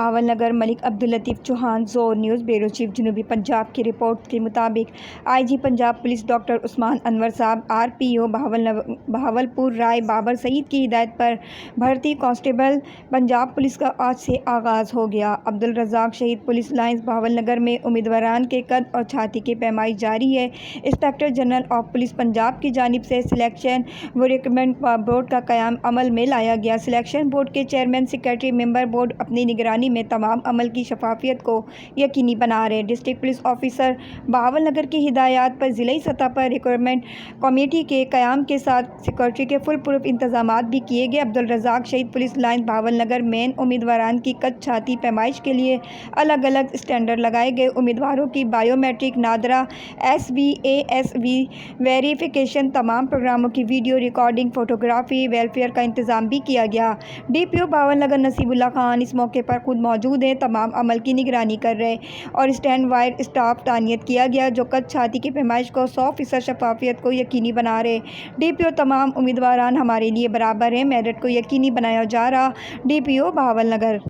بہاول نگر ملک عبداللطیف چوہان زور news bureau chief جنوبی پنجاب کی رپورٹ کے مطابق آئی جی پنجاب پولیس ڈاکٹر عثمان انور صاحب آر پی او بہاولپور رائے بابر سعید کی ہدایت پر بھرتی کانسٹیبل پنجاب پولیس کا آج سے آغاز ہو گیا۔ عبدالرزاق شہید پولیس لائنز بہاول نگر میں امیدواران کے قد اور چھاتی کی پیمائش جاری ہے۔ Inspector general of police Punjab کی جانب سے سلیکشن و ریکروٹمنٹ بورڈ کا قیام عمل میں لایا گیا۔ سلیکشن بورڈ کے چیئرمین سیکریٹری ممبر بورڈ اپنی نگرانی میں تمام عمل کی شفافیت کو یقینی بنا رہے ہیں۔ District police officer Bahawal Nagar کی ہدایات پر ضلعی سطح پر ریکروٹمنٹ کمیٹی کے قیام کے ساتھ سیکورٹی کے فل پروف انتظامات بھی کیے گئے۔ عبدالرزاق شہید پولیس لائنز بہاول نگر مین امیدواران کی قد چھاتی پیمائش کے لیے الگ الگ اسٹینڈرڈ لگائے گئے۔ امیدواروں کی biometric, NADRA, S B A S V verification, تمام پروگراموں کی ویڈیو ریکارڈنگ، فوٹوگرافی، ویلفیئر کا انتظام بھی کیا گیا۔ ڈی پی او بہاول نگر نصیب اللہ خان اس موقع پر خود موجود ہیں، تمام عمل کی نگرانی کر رہے اور اسٹینڈ وائڈ اسٹاف تعینات کیا گیا جو قد چھاتی کی پیمائش کو 100% شفافیت کو یقینی بنا رہے۔ ڈی پی او تمام امیدواران ہمارے لیے برابر ہیں، میرٹ کو یقینی بنایا جا رہا۔ ڈی پی او بہاول نگر۔